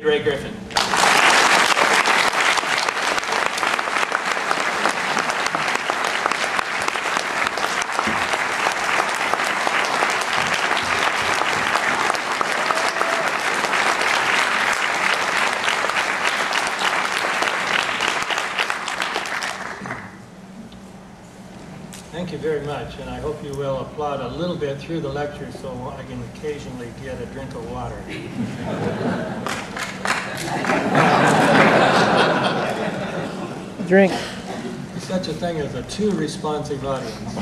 Ray Griffin. Thank you very much, and I hope you will applaud a little bit through the lecture so I can occasionally get a drink of water. Drink. There's such a thing as a too responsive audience.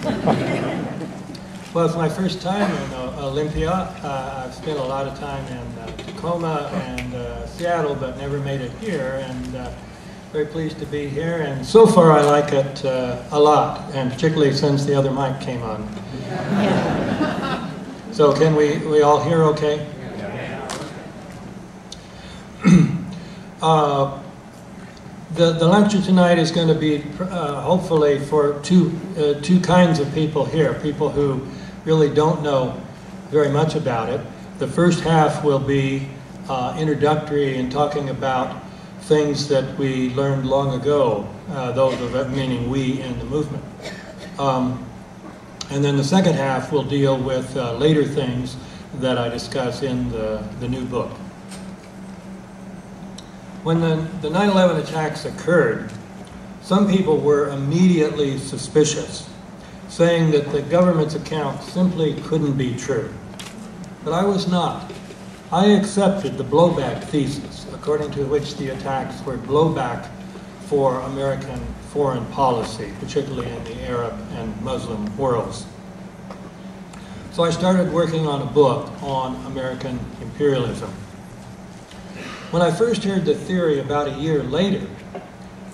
Well, it's my first time in Olympia. I've spent a lot of time in Tacoma and Seattle, but never made it here. And very pleased to be here, and so far I like it a lot, and particularly since the other mic came on. So can we all hear okay? The lecture tonight is going to be hopefully for two kinds of people here, people who really don't know very much about it. The first half will be introductory and talking about things that we learned long ago, those of it meaning we in the movement. And then the second half will deal with later things that I discuss in the new book. When the 9/11 attacks occurred, some people were immediately suspicious, saying that the government's account simply couldn't be true. But I was not. I accepted the blowback thesis, according to which the attacks were blowback for American foreign policy, particularly in the Arab and Muslim worlds. So I started working on a book on American imperialism. When I first heard the theory about a year later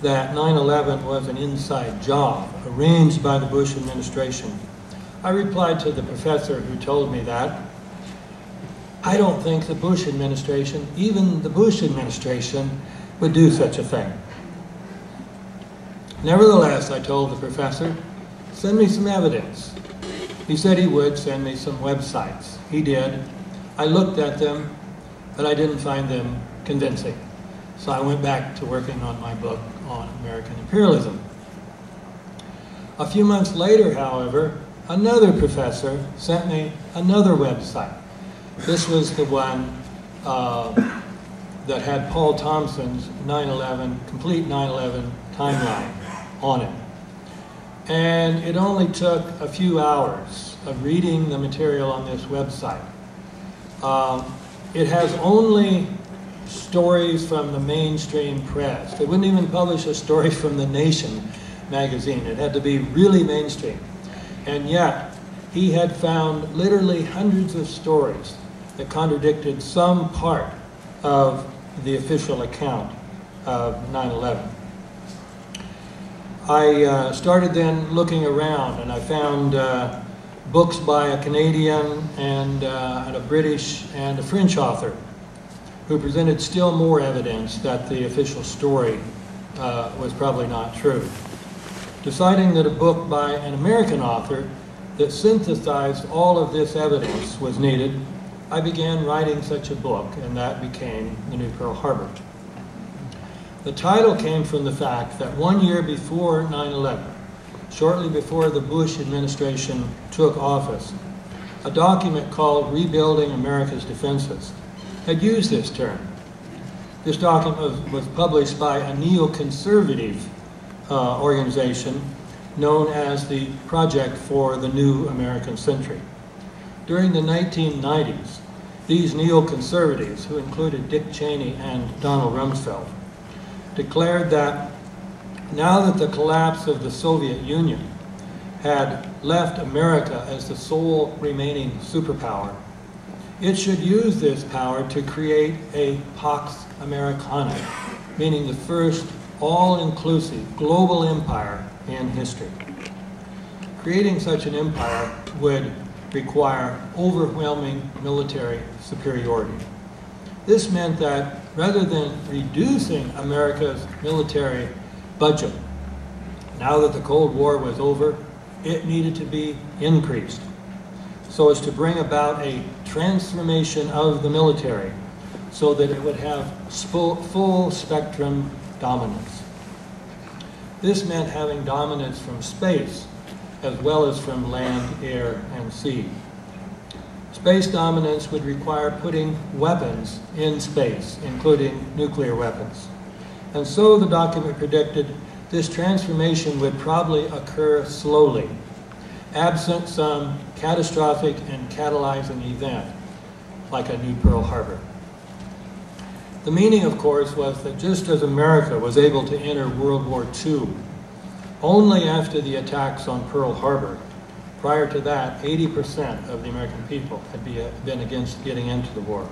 that 9/11 was an inside job arranged by the Bush administration, I replied to the professor who told me that, I don't think the Bush administration, even the Bush administration, would do such a thing. Nevertheless, I told the professor, send me some evidence. He said he would send me some websites. He did. I looked at them, but I didn't find them convincing. So I went back to working on my book on American imperialism. A few months later, however, another professor sent me another website. This was the one that had Paul Thompson's 9/11, complete 9/11 timeline on it. And it only took a few hours of reading the material on this website. It has only stories from the mainstream press. They wouldn't even publish a story from The Nation magazine. It had to be really mainstream. And yet, he had found literally hundreds of stories that contradicted some part of the official account of 9/11. I started then looking around, and I found books by a Canadian and a British and a French author who presented still more evidence that the official story was probably not true. Deciding that a book by an American author that synthesized all of this evidence was needed, I began writing such a book, and that became The New Pearl Harbor. The title came from the fact that 1 year before 9/11, shortly before the Bush administration took office, a document called Rebuilding America's Defenses had used this term. This document was published by a neoconservative organization known as the Project for the New American Century. During the 1990s, these neoconservatives, who included Dick Cheney and Donald Rumsfeld, declared that now that the collapse of the Soviet Union had left America as the sole remaining superpower, it should use this power to create a Pax Americana, meaning the first all-inclusive global empire in history. Creating such an empire would require overwhelming military superiority. This meant that rather than reducing America's military budget, now that the Cold War was over, it needed to be increased so as to bring about a transformation of the military so that it would have full spectrum dominance. This meant having dominance from space as well as from land, air, and sea. Space dominance would require putting weapons in space, including nuclear weapons. And so the document predicted this transformation would probably occur slowly, absent some catastrophic and catalyzing event, like a new Pearl Harbor. The meaning, of course, was that just as America was able to enter World War II only after the attacks on Pearl Harbor, prior to that, 80% of the American people had been against getting into the war.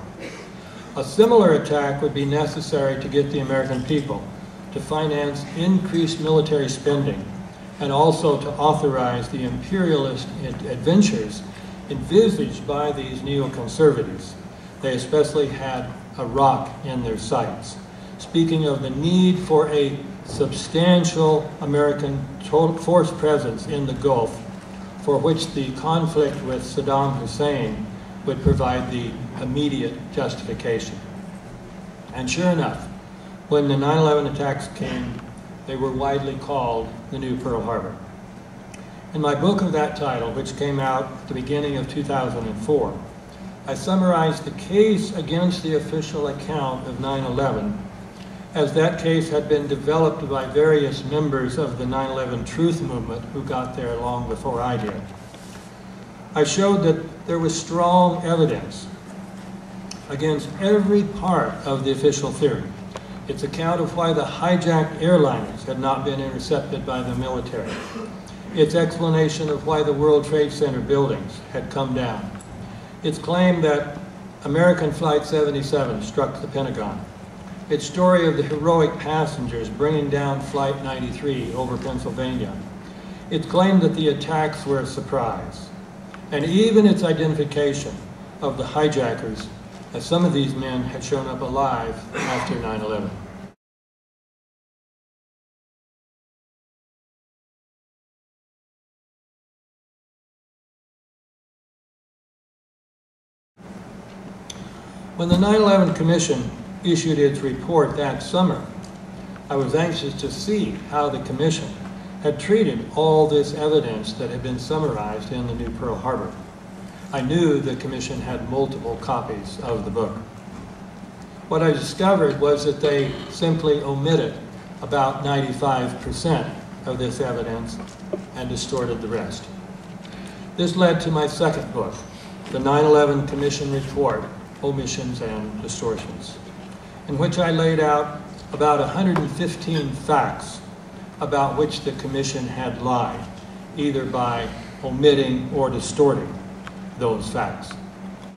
A similar attack would be necessary to get the American people to finance increased military spending and also to authorize the imperialist adventures envisaged by these neoconservatives. They especially had a rock in their sights, speaking of the need for a substantial American force presence in the Gulf, for which the conflict with Saddam Hussein would provide the immediate justification. And sure enough, when the 9/11 attacks came, they were widely called the New Pearl Harbor. In my book of that title, which came out at the beginning of 2004, I summarized the case against the official account of 9/11, as that case had been developed by various members of the 9/11 Truth Movement who got there long before I did. I showed that there was strong evidence against every part of the official theory. Its account of why the hijacked airliners had not been intercepted by the military. Its explanation of why the World Trade Center buildings had come down. Its claim that American Flight 77 struck the Pentagon. Its story of the heroic passengers bringing down Flight 93 over Pennsylvania. Its claim that the attacks were a surprise. And even its identification of the hijackers, as some of these men had shown up alive after 9/11. When the 9/11 Commission issued its report that summer, I was anxious to see how the Commission had treated all this evidence that had been summarized in the New Pearl Harbor. I knew the Commission had multiple copies of the book. What I discovered was that they simply omitted about 95% of this evidence and distorted the rest. This led to my second book, the 9/11 Commission Report, Omissions and Distortions, in which I laid out about 115 facts about which the Commission had lied, either by omitting or distorting those facts.